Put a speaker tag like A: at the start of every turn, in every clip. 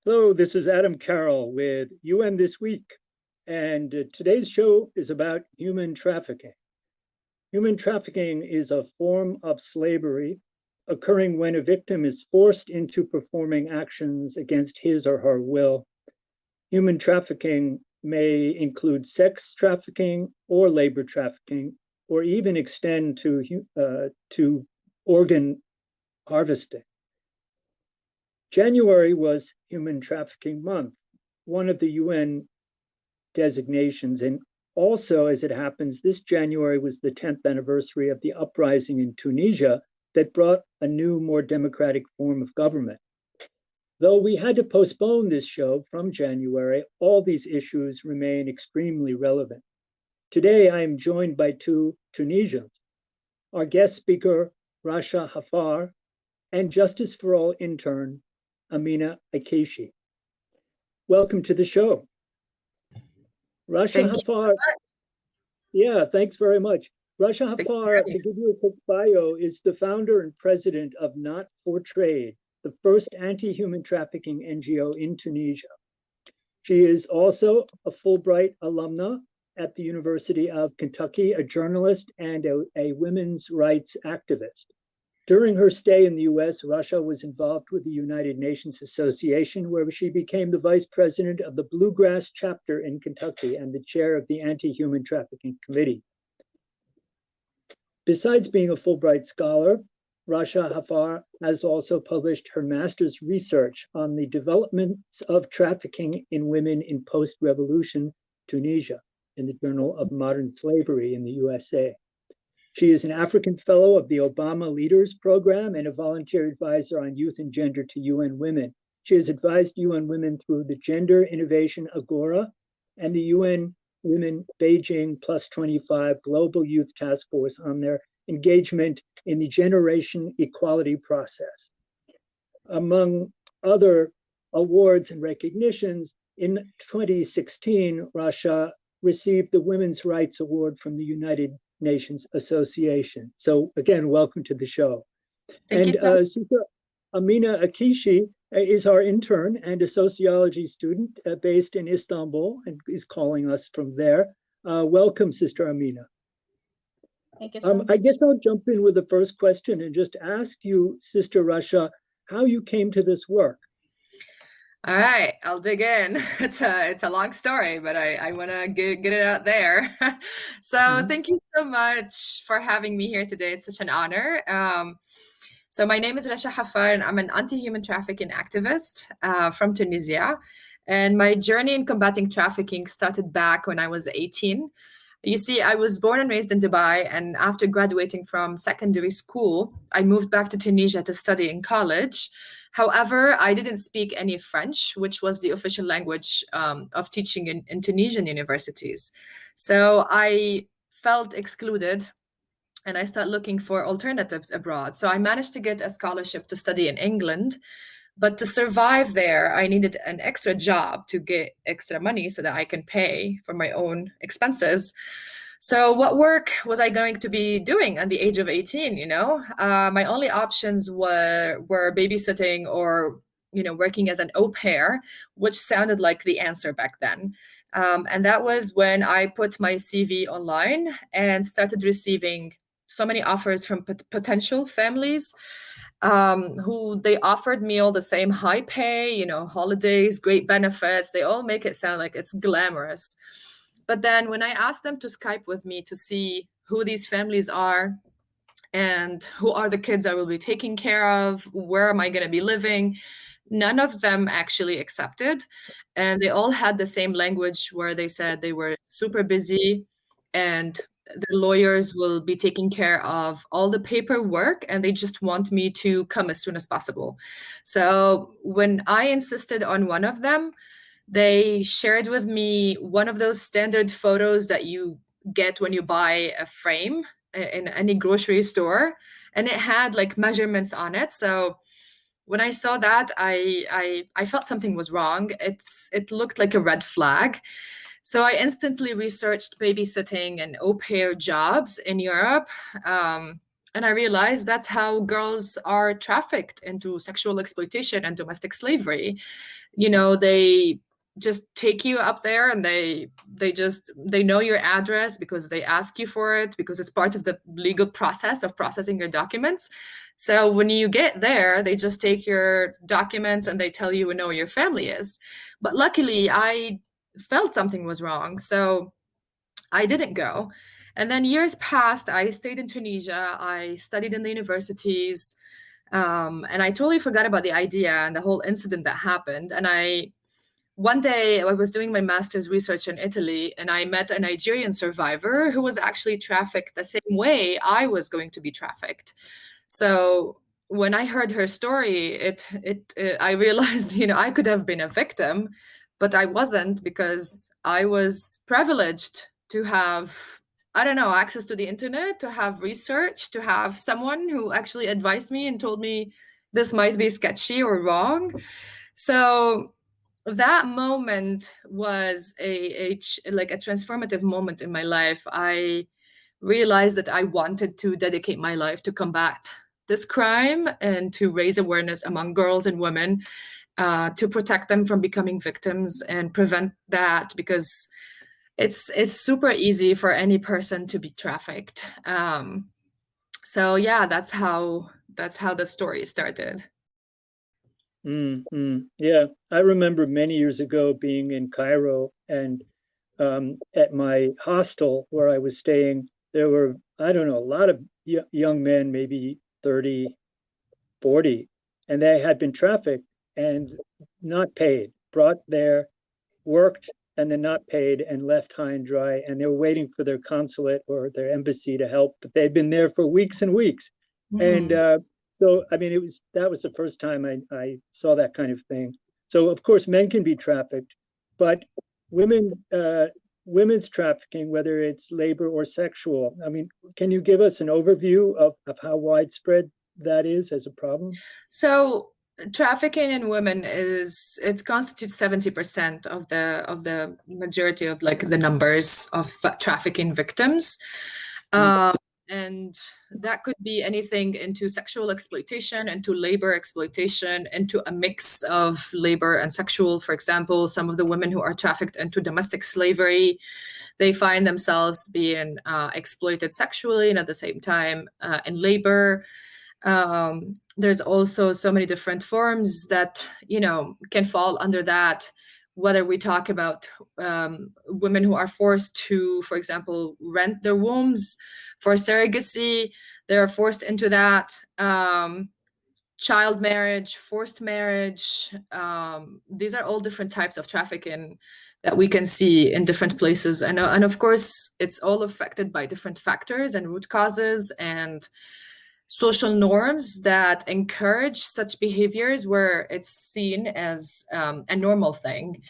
A: Hello, this is Adam Carroll with UN This Week, and today's show is about human trafficking. Human trafficking is a form of slavery occurring when a victim is forced into performing actions against his or her will. Human trafficking may include sex trafficking or labor trafficking, or even extend to organ harvesting. January was Human Trafficking Month, one of the UN designations. And also, as it happens, this January was the 10th anniversary of the uprising in Tunisia that brought a new, more democratic form of government. Though we had to postpone this show from January, all these issues remain extremely relevant. Today, I am joined by two Tunisians, our guest speaker, Racha Haffar, and Justice for All intern, Amina Akishi. Welcome to the show. Racha Haffar. Yeah, thanks very much. Racha Haffar, to give you a quick bio, is the founder and president of Not for Trade, the first anti-human trafficking NGO in Tunisia. She is also a Fulbright alumna at the University of Kentucky, a journalist and a women's rights activist. During her stay in the US, Racha was involved with the United Nations Association, where she became the vice president of the Bluegrass chapter in Kentucky and the chair of the Anti-Human Trafficking Committee. Besides being a Fulbright scholar, Racha Haffar has also published her master's research on the developments of trafficking in women in post-revolution Tunisia in the Journal of Modern Slavery in the USA. She is an African Fellow of the Obama Leaders Program and a volunteer advisor on youth and gender to UN Women. She has advised UN Women through the Gender Innovation Agora and the UN Women Beijing Plus 25 Global Youth Task Force on their engagement in the generation equality process. Among other awards and recognitions, in 2016, Racha received the Women's Rights Award from the United Nations Association. So again, welcome to the show.
B: Thank you so
A: Sister Amina Akishi is our intern and a sociology student based in Istanbul and is calling us from there. Welcome, Sister Amina.
B: Thank you so much.
A: I guess I'll jump in with the first question and just ask you, Sister Racha, how you came to this work.
B: All right, I'll dig in. It's a long story, but I want to get it out there. So thank you so much for having me here today. It's such an honor. So my name is Racha Haffar, and I'm an anti-human trafficking activist from Tunisia. And my journey in combating trafficking started back when I was 18. You see, I was born and raised in Dubai, and after graduating from secondary school, I moved back to Tunisia to study in college. However, I didn't speak any French, which was the official language of teaching in Tunisian universities. So I felt excluded, and I started looking for alternatives abroad. So I managed to get a scholarship to study in England. But to survive there, I needed an extra job to get extra money so that I can pay for my own expenses. So what work was I going to be doing at the age of 18, My only options were babysitting or, working as an au pair, which sounded like the answer back then. And that was when I put my CV online and started receiving so many offers from potential families who they offered me all the same high pay, holidays, great benefits. They all make it sound like it's glamorous. But then when I asked them to Skype with me to see who these families are and who are the kids I will be taking care of, where am I going to be living, none of them actually accepted. And they all had the same language where they said they were super busy and the lawyers will be taking care of all the paperwork and they just want me to come as soon as possible. So when I insisted on one of them, they shared with me one of those standard photos that you get when you buy a frame in any grocery store, and it had like measurements on it. So when I saw that, I felt something was wrong. It looked like a red flag. So I instantly researched babysitting and au pair jobs in Europe. And I realized that's how girls are trafficked into sexual exploitation and domestic slavery. You know, they just take you up there and they know your address because they ask you for it, because it's part of the legal process of processing your documents. So when you get there, they just take your documents and they tell you know where your family is. But luckily I felt something was wrong, so I didn't go. And then years passed. I stayed in Tunisia. I studied in the universities. And I totally forgot about the idea and the whole incident that happened. And one day I was doing my master's research in Italy, and I met a Nigerian survivor who was actually trafficked the same way I was going to be trafficked. So when I heard her story, I realized, I could have been a victim, but I wasn't, because I was privileged to have, I don't know, access to the internet, to have research, to have someone who actually advised me and told me this might be sketchy or wrong. So that moment was like a transformative moment in my life. I realized that I wanted to dedicate my life to combat this crime and to raise awareness among girls and women, to protect them from becoming victims and prevent that, because it's super easy for any person to be trafficked. So yeah, that's how the story started.
A: Yeah, I remember many years ago being in Cairo, and at my hostel where I was staying, there were, I don't know, a lot of young men, maybe 30, 40, and they had been trafficked and not paid, brought there, worked, and then not paid and left high and dry. And they were waiting for their consulate or their embassy to help, but they'd been there for weeks and weeks. And
B: Mhm.
A: so, I mean, that was the first time I saw that kind of thing. So, of course, men can be trafficked, but women, women's trafficking, whether it's labor or sexual, I mean, can you give us an overview of how widespread that is as a problem?
B: So trafficking in women it constitutes 70% of the majority of like the numbers of trafficking victims.
A: Mm,
B: Um, and that could be anything into sexual exploitation, into labor exploitation, into a mix of labor and sexual. For example, some of the women who are trafficked into domestic slavery, they find themselves being exploited sexually and at the same time in labor. There's also so many different forms that can fall under that, whether we talk about women who are forced to, for example, rent their wombs for surrogacy. They're forced into that. Child marriage, forced marriage. These are all different types of trafficking that we can see in different places. And of course, it's all affected by different factors and root causes and social norms that encourage such behaviors where it's seen as a normal thing.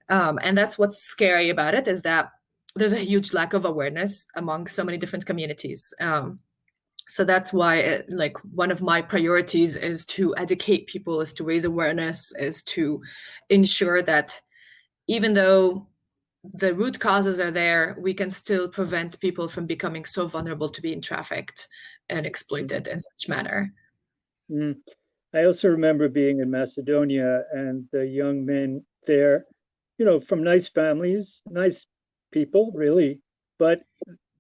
B: And that's what's scary about it, is that there's a huge lack of awareness among so many different communities. So that's why like one of my priorities is to educate people, is to raise awareness, is to ensure that even though the root causes are there, we can still prevent people from becoming so vulnerable to being trafficked and
A: mm,
B: exploited in such manner.
A: mm. I also remember being in Macedonia and the young men there, from nice families, nice people, really, but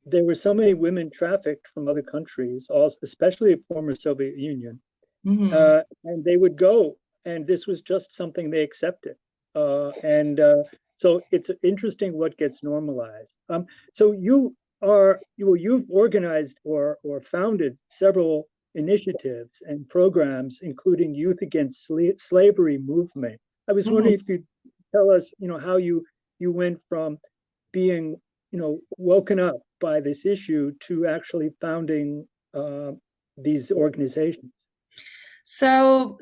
A: there were so many women trafficked from other countries, also, especially the former Soviet Union,
B: Mhm.
A: and they would go, and this was just something they accepted, and so it's interesting what gets normalized. So you've organized or founded several initiatives and programs, including Youth Against Slavery movement. I was
B: Mhm.
A: wondering if you'd tell us, how you went from being, woken up by this issue to actually founding these organizations.
B: So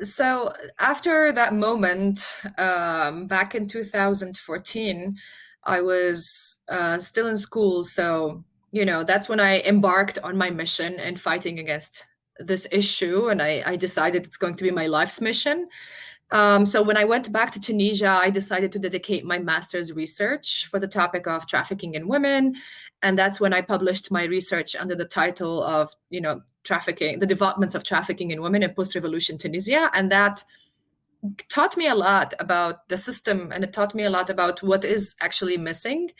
B: after that moment, back in 2014, I was still in school. So, that's when I embarked on my mission in fighting against this issue, and I decided it's going to be my life's mission. So when I went back to Tunisia, I decided to dedicate my master's research for the topic of trafficking in women. And that's when I published my research under the title of, trafficking, the developments of trafficking in women in post-revolution Tunisia. And that taught me a lot about the system, and it taught me a lot about what is actually missing.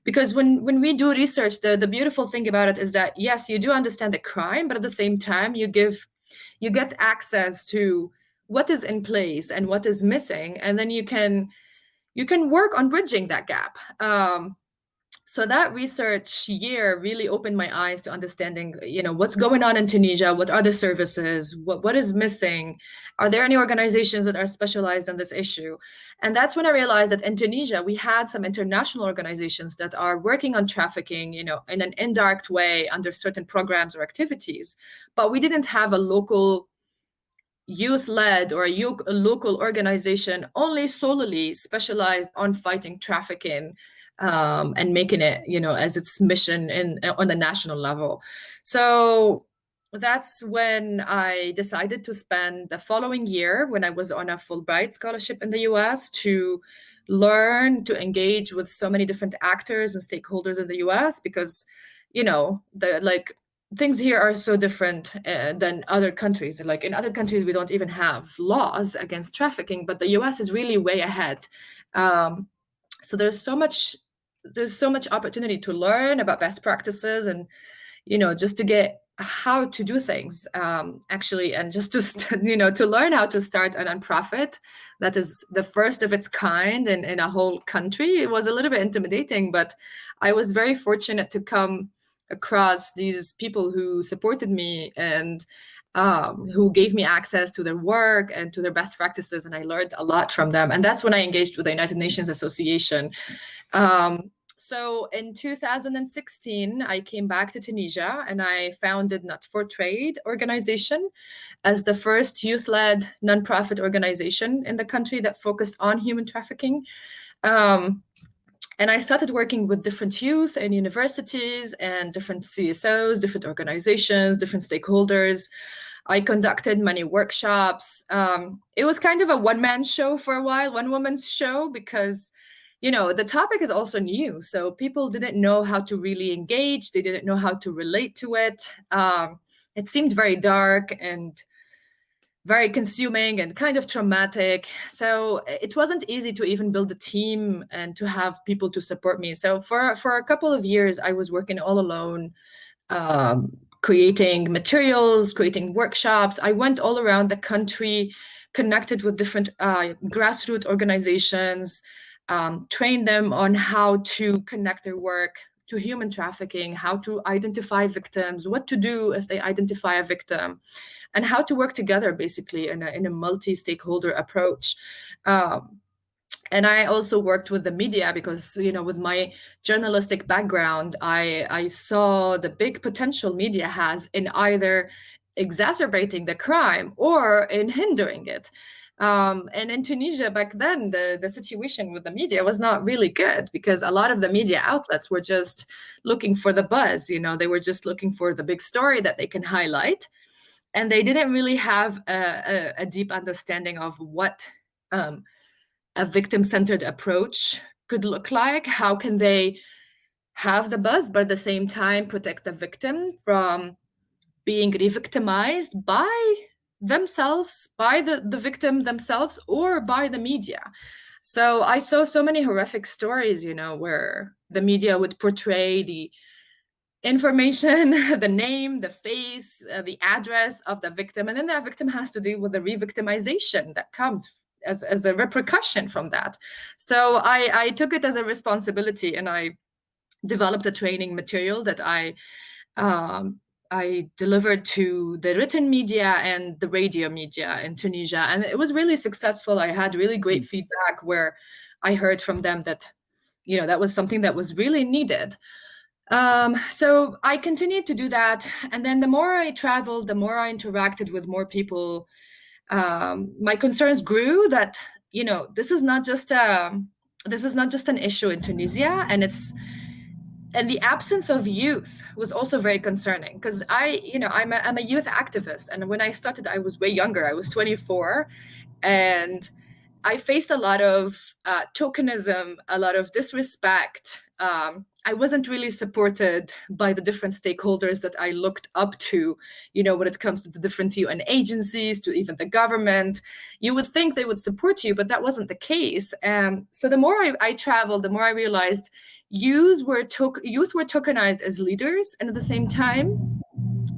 B: Because when we do research, the beautiful thing about it is that, yes, you do understand the crime, but at the same time, you get access to what is in place and what is missing, and then you can work on bridging that gap. So that research year really opened my eyes to understanding, what's going on in Tunisia, what are the services, what is missing, are there any organizations that are specialized on this issue? And that's when I realized that in Tunisia, we had some international organizations that are working on trafficking, in an indirect way under certain programs or activities, but we didn't have a local youth-led or a local organization solely specialized on fighting trafficking, and making it, as its mission on the national level. So that's when I decided to spend the following year, when I was on a Fulbright scholarship in the US, to learn to engage with so many different actors and stakeholders in the US, because things here are so different than other countries. Like in other countries, we don't even have laws against trafficking, but the US is really way ahead. So there's so much opportunity to learn about best practices, and just to get how to do things, actually, and just to to learn how to start a nonprofit that is the first of its kind in a whole country. It was a little bit intimidating, but I was very fortunate to come across these people who supported me and who gave me access to their work and to their best practices, and I learned a lot from them. And that's when I engaged with the United Nations Association. So in 2016, I came back to Tunisia and I founded Not for Trade organization as the first youth-led nonprofit organization in the country that focused on human trafficking. And I started working with different youth and universities and different CSOs, different organizations, different stakeholders. I conducted many workshops. It was kind of a one-man show for a while, one-woman's show, because the topic is also new. So people didn't know how to really engage. They didn't know how to relate to it. It seemed very dark and very consuming and kind of traumatic. So it wasn't easy to even build a team and to have people to support me. So for a couple of years, I was working all alone, creating materials, creating workshops. I went all around the country, connected with different grassroots organizations, trained them on how to connect their work to human trafficking, how to identify victims, what to do if they identify a victim, and how to work together, basically, in a multi-stakeholder approach. And I also worked with the media because, with my journalistic background, I saw the big potential media has in either exacerbating the crime or in hindering it. And in Tunisia back then, the situation with the media was not really good, because a lot of the media outlets were just looking for the buzz. They were just looking for the big story that they can highlight. And they didn't really have a deep understanding of what a victim-centered approach could look like. How can they have the buzz, but at the same time protect the victim from being re-victimized by themselves, by the victim themselves, or by the media. So I saw so many horrific stories, where the media would portray the information, the name, the face, the address of the victim, and then that victim has to deal with the re-victimization that comes as a repercussion from that. So I took it as a responsibility, and I developed a training material that I delivered to the written media and the radio media in Tunisia. And it was really successful. I had really great feedback where I heard from them that, that was something that was really needed. So I continued to do that. And then the more I traveled, the more I interacted with more people, my concerns grew that, this is not just an issue in Tunisia, and and the absence of youth was also very concerning because I'm a youth activist, and when I started I was way younger. I was 24, and I faced a lot of tokenism, a lot of disrespect. I wasn't really supported by the different stakeholders that I looked up to, when it comes to the different UN agencies, to even the government. You would think they would support you, but that wasn't the case. So the more I traveled, the more I realized youth were tokenized as leaders, and at the same time,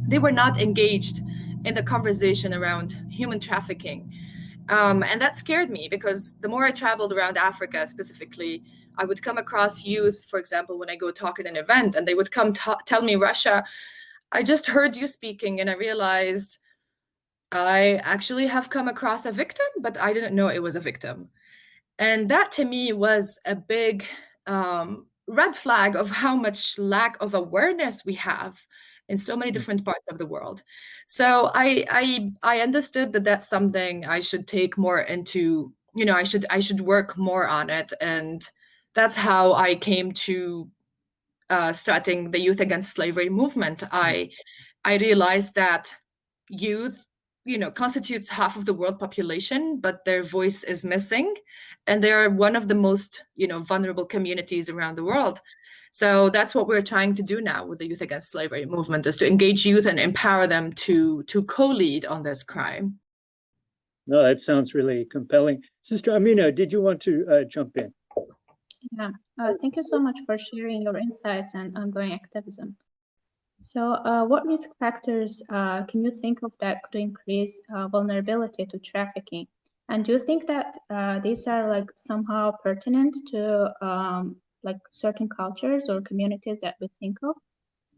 B: they were not engaged in the conversation around human trafficking. And that scared me because the more I traveled around Africa specifically, I would come across youth, for example, when I go talk at an event, and they would come tell me, Russia, I just heard you speaking, and I realized I actually have come across a victim, but I didn't know it was a victim. And that to me was a big red flag of how much lack of awareness we have in so many different parts of the world. So I understood that that's something I should take more into, I should work more on it. And that's how I came to starting the Youth Against Slavery movement. I realized that youth, constitutes half of the world population, but their voice is missing, and they are one of the most, vulnerable communities around the world. So that's what we're trying to do now with the Youth Against Slavery movement, is to engage youth and empower them to co-lead on this crime.
A: No, that sounds really compelling. Sister Amina, did you want to jump in?
C: Yeah, thank you so much for sharing your insights and ongoing activism. So, what risk factors can you think of that could increase vulnerability to trafficking? And do you think that these are like somehow pertinent to like certain cultures or communities that we think of?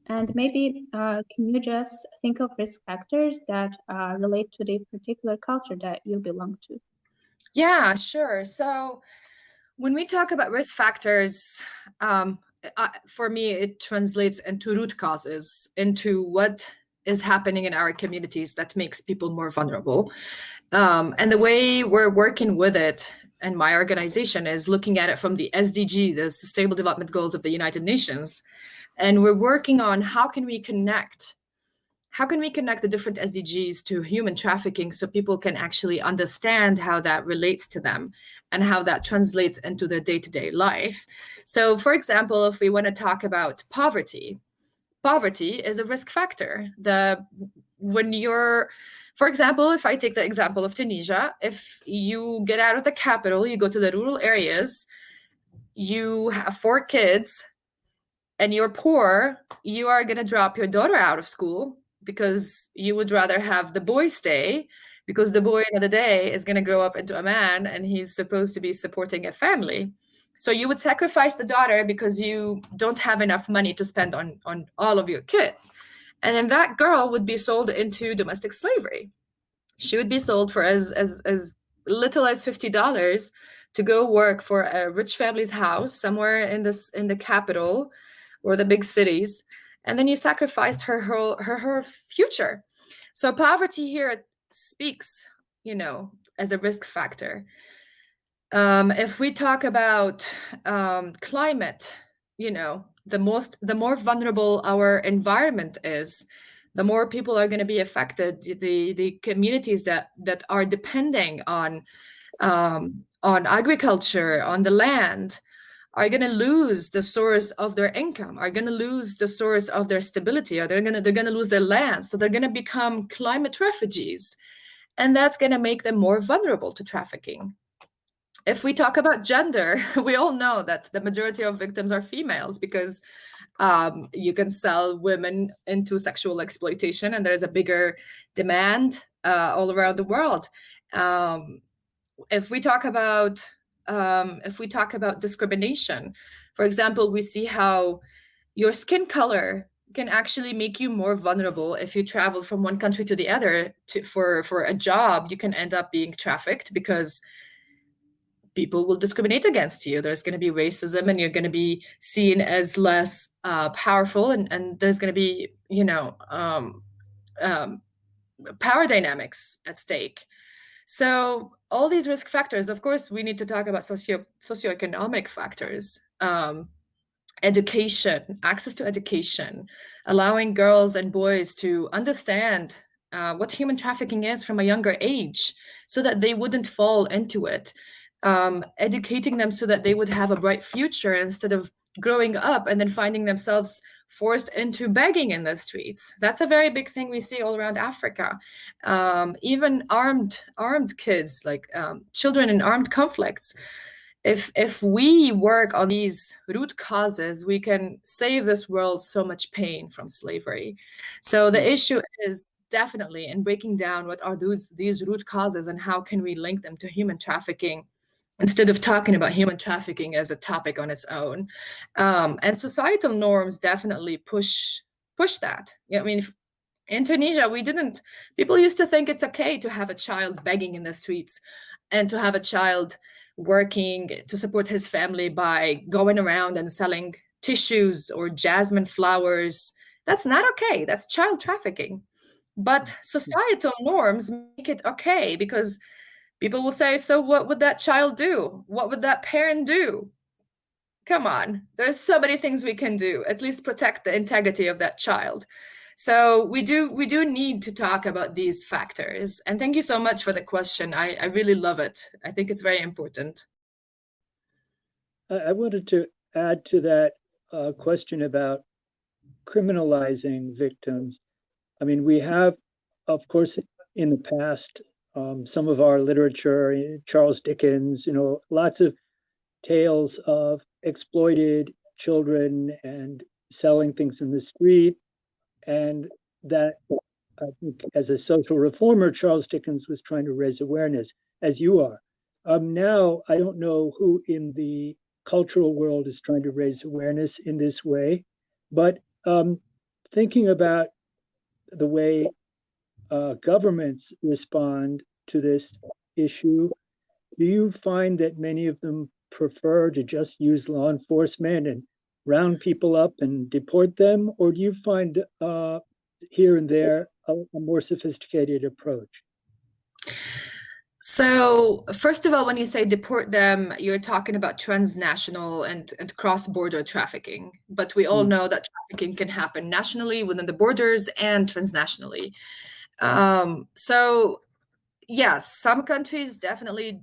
C: And maybe can you just think of risk factors that relate to the particular culture that you belong to?
B: Yeah, sure. So when we talk about risk factors, for me, it translates into root causes, into what is happening in our communities that makes people more vulnerable. And the way we're working with it, and my organization is looking at it from the SDG, the Sustainable Development Goals of the United Nations. And we're working on how can we connect the different SDGs to human trafficking so people can actually understand how that relates to them and how that translates into their day-to-day life. So, for example, if we want to talk about poverty is a risk factor. For example, if I take the example of Tunisia, if you get out of the capital, you go to the rural areas, you have 4 kids, and you're poor, you are going to drop your daughter out of school because you would rather have the boy stay, because the boy in the day is going to grow up into a man and he's supposed to be supporting a family. So you would sacrifice the daughter because you don't have enough money to spend on all of your kids. And then that girl would be sold into domestic slavery. She would be sold for as little as $50 to go work for a rich family's house somewhere in the capital or the big cities, and then you sacrificed her future. So poverty here speaks, as a risk factor. If we talk about climate, the more vulnerable our environment is, the more people are going to be affected. The communities that are depending on agriculture, on the land, are going to lose the source of their income, are going to lose the source of their stability, or they're going to lose their land. So they're going to become climate refugees, and that's going to make them more vulnerable to trafficking. If we talk about gender, we all know that the majority of victims are females because you can sell women into sexual exploitation, and there's a bigger demand all around the world. If we talk about discrimination, for example, we see how your skin color can actually make you more vulnerable. If you travel from one country to the other for a job, you can end up being trafficked because people will discriminate against you. There's going to be racism, and you're going to be seen as less powerful, and there's going to be power dynamics at stake. So all these risk factors, of course, we need to talk about socioeconomic factors. education, access to education, allowing girls and boys to understand what human trafficking is from a younger age so that they wouldn't fall into it, educating them so that they would have a bright future instead of growing up and then finding themselves forced into begging in the streets. That's a very big thing we see all around Africa. Even armed kids, like children in armed conflicts. If we work on these root causes, we can save this world so much pain from slavery. So the issue is definitely in breaking down what are these root causes and how can we link them to human trafficking instead of talking about human trafficking as a topic on its own. And societal norms definitely push that. I mean, in Tunisia, people used to think it's okay to have a child begging in the streets and to have a child working to support his family by going around and selling tissues or jasmine flowers. That's not okay. That's child trafficking. But societal norms make it okay because people will say, so what would that child do? What would that parent do? Come on, there's so many things we can do, at least protect the integrity of that child. So we do need to talk about these factors. And thank you so much for the question. I really love it. I think it's very important.
A: I wanted to add to that question about criminalizing victims. I mean, we have, of course, in the past, some of our literature, Charles Dickens, lots of tales of exploited children and selling things in the street. And that, I think, as a social reformer, Charles Dickens was trying to raise awareness, as you are. Now, I don't know who in the cultural world is trying to raise awareness in this way, but thinking about the way governments respond to this issue, do you find that many of them prefer to just use law enforcement and round people up and deport them, or do you find here and there a more sophisticated approach?
B: So first of all, when you say deport them, you're talking about transnational and cross-border trafficking. But we all know that trafficking can happen nationally within the borders and transnationally. So yes, some countries definitely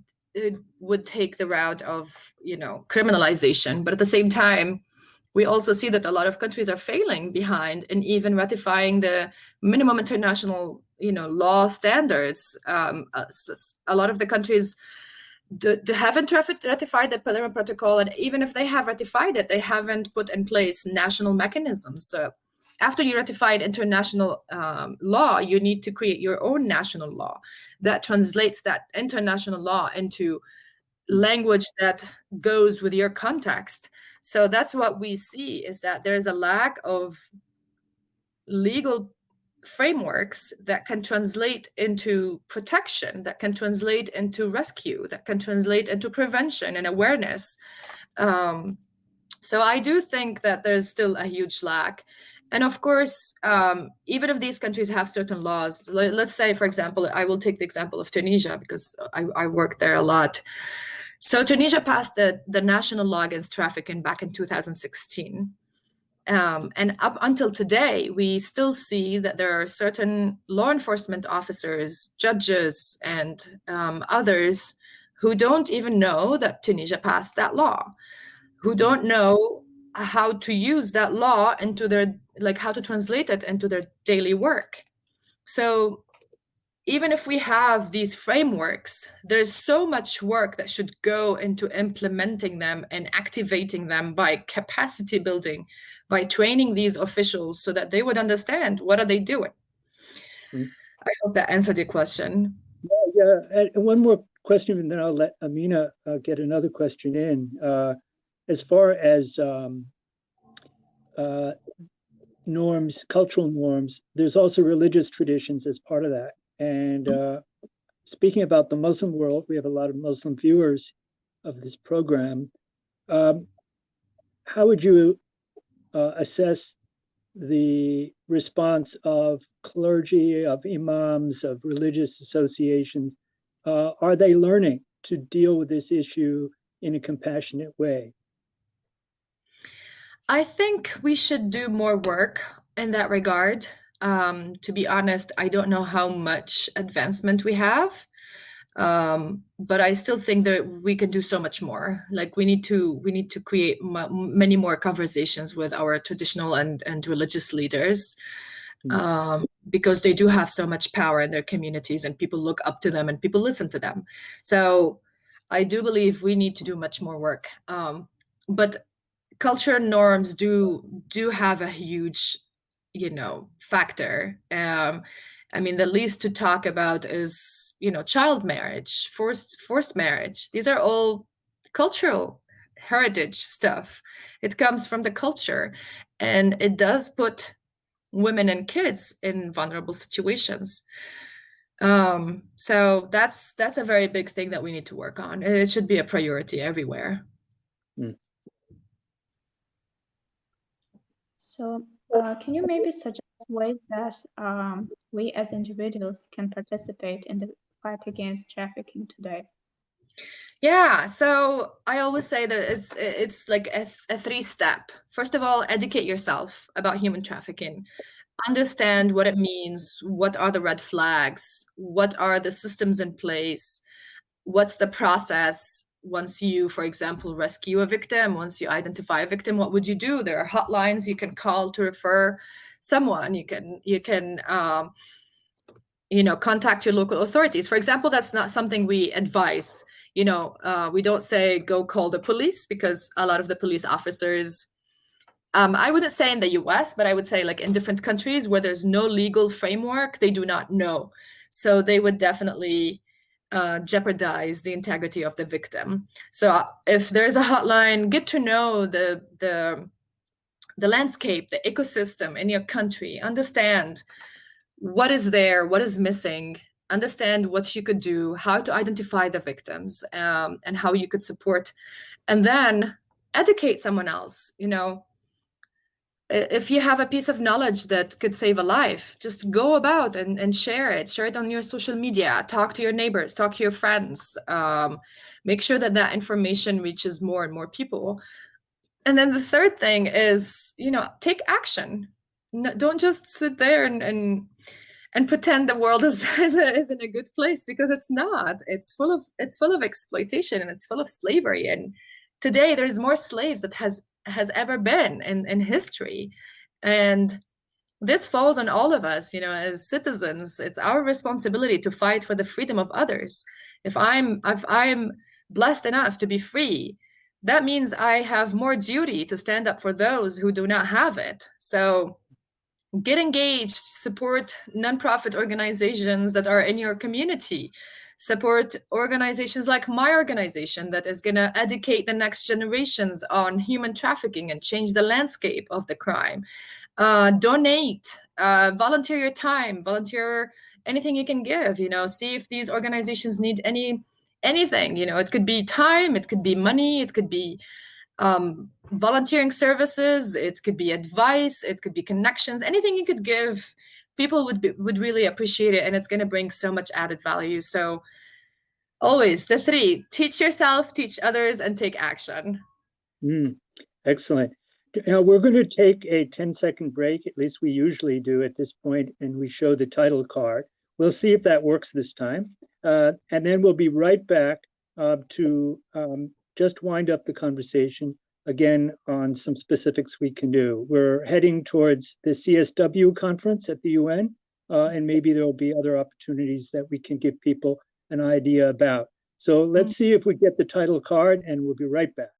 B: would take the route of, criminalization. But at the same time, we also see that a lot of countries are failing behind in even ratifying the minimum international, law standards. A lot of the countries haven't ratified the Palermo Protocol, and even if they have ratified it, they haven't put in place national mechanisms. So after you ratified international law, you need to create your own national law that translates that international law into language that goes with your context. So that's what we see, is that there's a lack of legal frameworks that can translate into protection, that can translate into rescue, that can translate into prevention and awareness. So I do think that there's still a huge lack. And of course, even if these countries have certain laws, let's say, for example, I will take the example of Tunisia because I work there a lot. So Tunisia passed the national law against trafficking back in 2016. And up until today, we still see that there are certain law enforcement officers, judges, and others who don't even know that Tunisia passed that law, who don't know how to use that law into their, how to translate it into their daily work. So even if we have these frameworks, there's so much work that should go into implementing them and activating them by capacity building, by training these officials so that they would understand what are they doing. I hope that answered your question.
A: Yeah. And one more question, and then I'll let Amina get another question in. As far as norms, cultural norms, there's also religious traditions as part of that. And speaking about the Muslim world, we have a lot of Muslim viewers of this program. How would you assess the response of clergy, of imams, of religious associations? Are they learning to deal with this issue in a compassionate way?
B: I think we should do more work in that regard. To be honest, I don't know how much advancement we have, but I still think that we can do so much more. Like we need to create many more conversations with our traditional and religious leaders, because they do have so much power in their communities, and people look up to them and people listen to them. So I do believe we need to do much more work. But cultural norms do have a huge, factor. I mean, the least to talk about is, child marriage, forced marriage. These are all cultural heritage stuff. It comes from the culture, and it does put women and kids in vulnerable situations. So that's a very big thing that we need to work on. It should be a priority everywhere.
C: So, can you maybe suggest ways that we as individuals can participate in the fight against trafficking today?
B: Yeah, so I always say that it's like a 3-step. First of all, educate yourself about human trafficking. Understand what it means, what are the red flags, what are the systems in place, what's the process once you, for example, rescue a victim, once you identify a victim, what would you do? There are hotlines you can call to refer someone. You can contact your local authorities. For example, that's not something we advise. We don't say go call the police, because a lot of the police officers, I wouldn't say in the US, but I would say like in different countries where there's no legal framework, they do not know. So they would definitely jeopardize the integrity of the victim. So if there's a hotline, get to know the landscape, the ecosystem in your country, understand what is there, what is missing, understand what you could do, how to identify the victims, and how you could support, and then educate someone else. If you have a piece of knowledge that could save a life, just go about and share it on your social media, talk to your neighbors, talk to your friends, make sure that information reaches more and more people. And then the third thing is, take action. Don't just sit there and pretend the world is in a good place, because it's not. It's full of exploitation, and it's full of slavery. And today there's more slaves that has ever been in history. And this falls on all of us, as citizens. It's our responsibility to fight for the freedom of others. If I'm blessed enough to be free, that means I have more duty to stand up for those who do not have it. So get engaged, support nonprofit organizations that are in your community, support organizations like my organization that is going to educate the next generations on human trafficking and change the landscape of the crime. Donate, volunteer your time, volunteer anything you can give, see if these organizations need anything. It could be time, it could be money, it could be volunteering services, it could be advice, it could be connections. Anything you could give, people would really appreciate it, and it's going to bring so much added value. So always the 3: teach yourself, teach others, and take action.
A: Excellent. Now we're going to take a 10-second break, at least we usually do at this point, and we show the title card. We'll see if that works this time. And then we'll be right back to just wind up the conversation again on some specifics we can do. We're heading towards the CSW conference at the UN, and maybe there'll be other opportunities that we can give people an idea about. So let's see if we get the title card, and we'll be right back.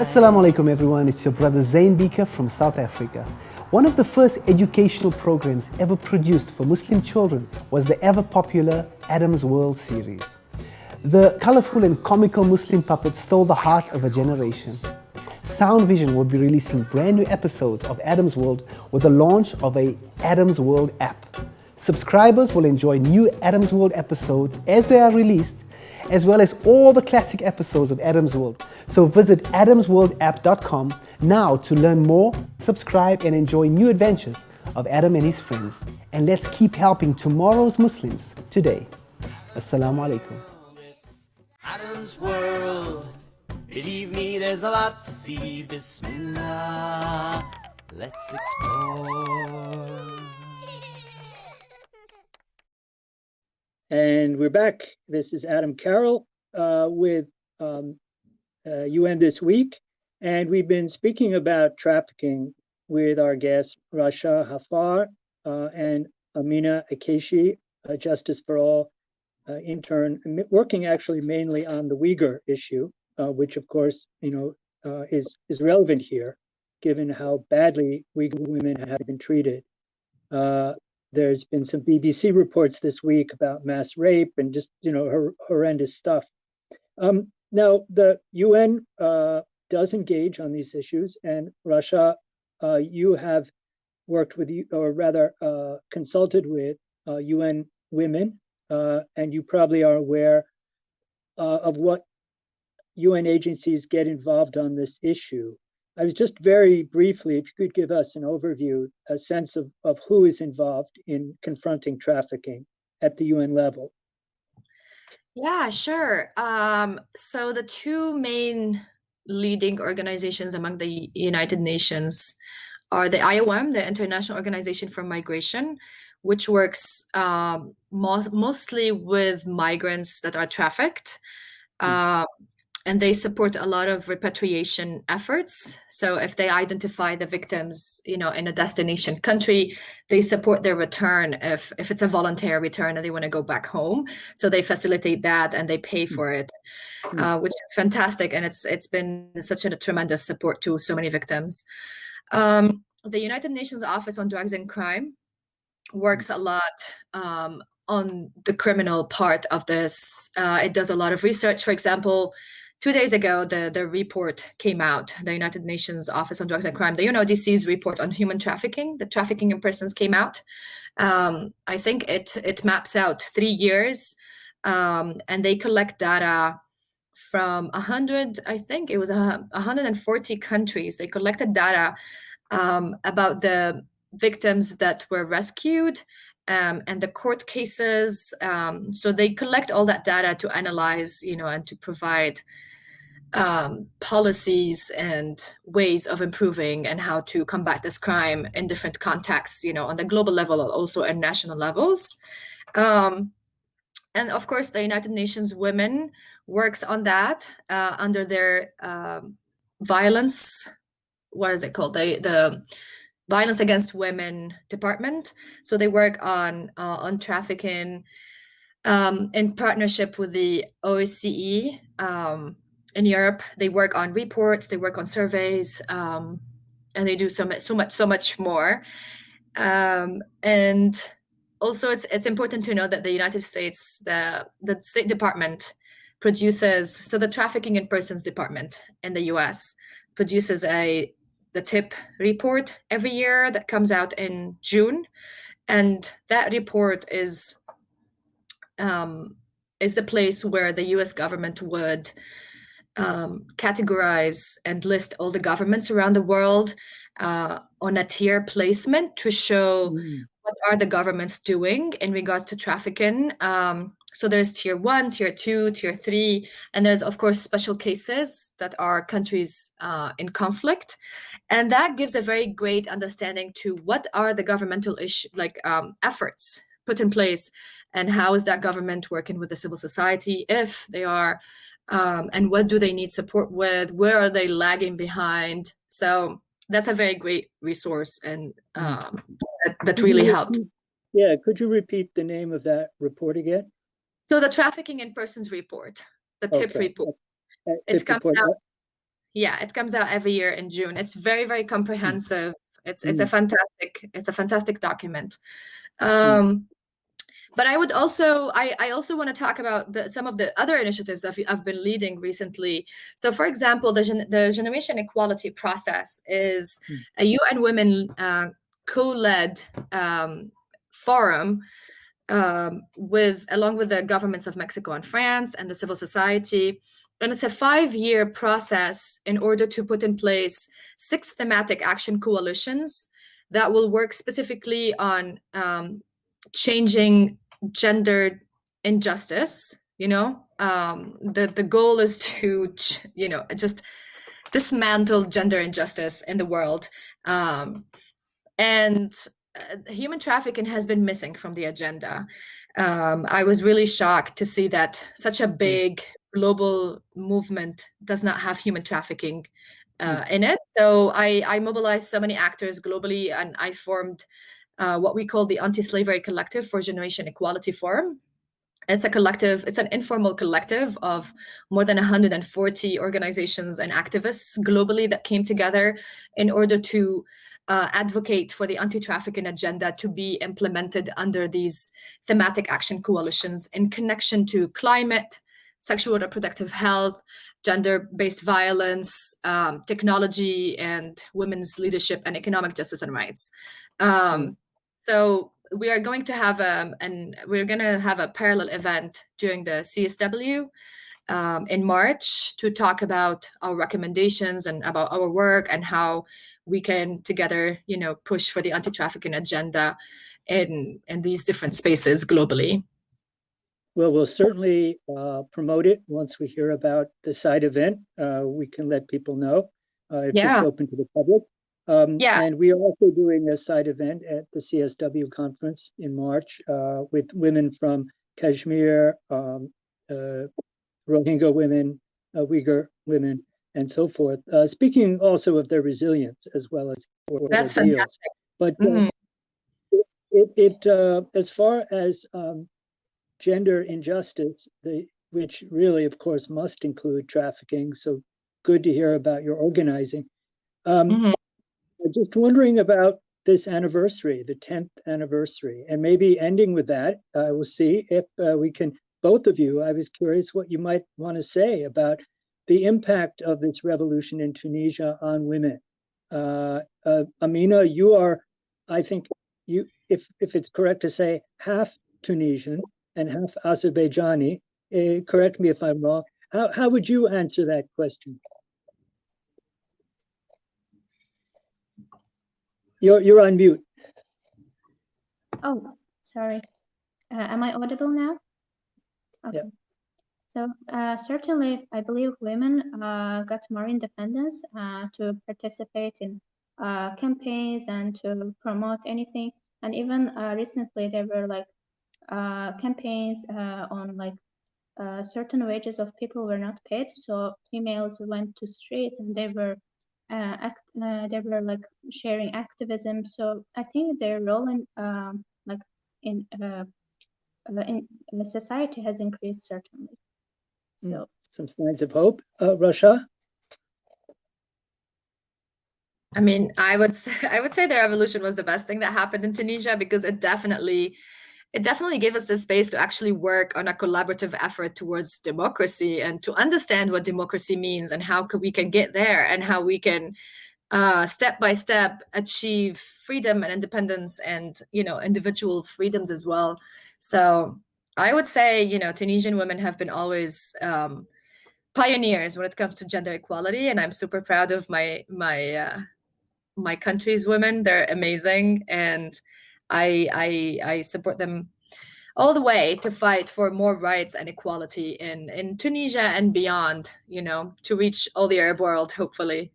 D: Assalamu alaikum everyone, it's your brother Zain Bika from South Africa. One of the first educational programs ever produced for Muslim children was the ever popular Adem's World series. The colorful and comical Muslim puppets stole the heart of a generation. Sound Vision will be releasing brand new episodes of Adem's World with the launch of a Adem's World app. Subscribers will enjoy new Adem's World episodes as they are released, as well as all the classic episodes of Adem's World. So visit adamsworldapp.com Now, to learn more, subscribe and enjoy new adventures of Adem and his friends. And let's keep helping tomorrow's Muslims today. Assalamu alaikum.
E: Adem's world. Believe me, there's a lot to see. Bismillah, let's explore.
A: And we're back. This is Adem Carroll with UN This Week. And we've been speaking about trafficking with our guests, Racha Haffar and Amina Akeshi, Justice for All intern, working actually mainly on the Uyghur issue, which of course, is relevant here, given how badly Uyghur women have been treated. There's been some BBC reports this week about mass rape and just, horrendous stuff. Now, the UN does engage on these issues, and Racha, you have worked with, or rather consulted with UN Women, and you probably are aware of what UN agencies get involved on this issue. I was just very briefly, if you could give us an overview, a sense of who is involved in confronting trafficking at the UN level.
B: Yeah, sure. So the two main leading organizations among the United Nations are the IOM, the International Organization for Migration, which works mostly with migrants that are trafficked. And they support a lot of repatriation efforts. So if they identify the victims, in a destination country, they support their return if it's a voluntary return and they want to go back home. So they facilitate that and they pay for it, which is fantastic. And it's been such a tremendous support to so many victims. The United Nations Office on Drugs and Crime works a lot on the criminal part of this. It does a lot of research. For example, 2 days ago, the report came out, the United Nations Office on Drugs and Crime, the UNODC's report on human trafficking, the trafficking in persons came out. I think it maps out 3 years, and they collect data from 100, I think it was 140 countries. They collected data about the victims that were rescued and the court cases. So they collect all that data to analyze, and to provide policies and ways of improving and how to combat this crime in different contexts, on the global level, also at national levels. And of course, the United Nations Women works on that under their violence. What is it called? The Violence Against Women Department. So they work on trafficking in partnership with the OSCE in Europe. They work on reports, they work on surveys, and they do so much more. And also, it's important to know that the United States, the State Department produces, so the Trafficking in Persons Department in the US produces the TIP report every year that comes out in June. And that report is the place where the US government would categorize and list all the governments around the world on a tier placement to show what are the governments doing in regards to trafficking. So there's tier 1, tier 2, tier 3, and there's of course special cases that are countries in conflict. And that gives a very great understanding to what are the governmental efforts put in place, and how is that government working with the civil society, if they are, and what do they need support with, where are they lagging behind. So that's a very great resource, and that really helps.
A: Yeah, could you repeat the name of that report again?
B: So the Trafficking in Persons report, the TIP report. It comes out. Yeah, it comes out every year in June. It's very, very comprehensive. It's a fantastic document. But I would also, I also want to talk about some of the other initiatives I've been leading recently. So, for example, the Generation Equality Process is a UN Women co-led forum along with the governments of Mexico and France and the civil society. And it's a 5-year process in order to put in place 6 thematic action coalitions that will work specifically on changing gender injustice. The goal is to, just dismantle gender injustice in the world. And human trafficking has been missing from the agenda. I was really shocked to see that such a big global movement does not have human trafficking in it. So I mobilized so many actors globally, and I formed what we call the Anti-Slavery Collective for Generation Equality Forum. It's a collective, it's an informal collective of more than 140 organizations and activists globally that came together in order to advocate for the anti-trafficking agenda to be implemented under these thematic action coalitions in connection to climate, sexual and reproductive health, gender-based violence, technology, and women's leadership and economic justice and rights. So we are going to have a parallel event during the CSW in March to talk about our recommendations and about our work and how we can together, push for the anti-trafficking agenda in these different spaces globally.
A: Well, we'll certainly promote it once we hear about the side event. We can let people know if it's open to the public. And we are also doing a side event at the CSW conference in March with women from Kashmir, Rohingya women, Uyghur women, and so forth. Speaking also of their resilience as well as
B: that's fantastic.
A: But as far as gender injustice, which really, of course, must include trafficking. So good to hear about your organizing. Just wondering about this anniversary, the 10th anniversary, and maybe ending with that. We'll see if we can, both of you, I was curious what you might want to say about the impact of this revolution in Tunisia on women. Amina, you are, I think, if it's correct to say, half Tunisian and half Azerbaijani. Correct me if I'm wrong. How would you answer that question? You're on mute.
C: Oh, sorry. Am I audible now? Okay.
A: Yeah.
C: So certainly, I believe women got more independence to participate in campaigns and to promote anything. And even recently, there were like campaigns on like certain wages of people were not paid. So females went to streets and they were like sharing activism. So I think their role in society has increased certainly. So
A: some signs of hope, Racha.
B: I mean, I would say the revolution was the best thing that happened in Tunisia because it definitely gave us the space to actually work on a collaborative effort towards democracy and to understand what democracy means and how we can get there and how we can step by step achieve freedom and independence and individual freedoms as well. So I would say Tunisian women have been always pioneers when it comes to gender equality, and I'm super proud of my country's women. They're amazing, and I support them all the way to fight for more rights and equality in Tunisia and beyond, to reach all the Arab world, hopefully.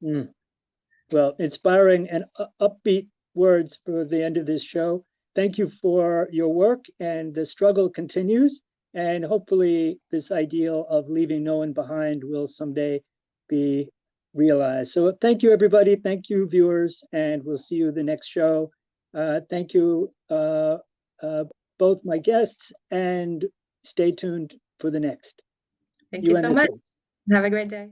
A: Well, inspiring and upbeat words for the end of this show. Thank you for your work, and the struggle continues, and hopefully this ideal of leaving no one behind will someday be realized. So thank you, everybody. Thank you, viewers, and we'll see you the next show. Thank you, both my guests, and stay tuned for the next.
B: Thank you so much. Have a great day.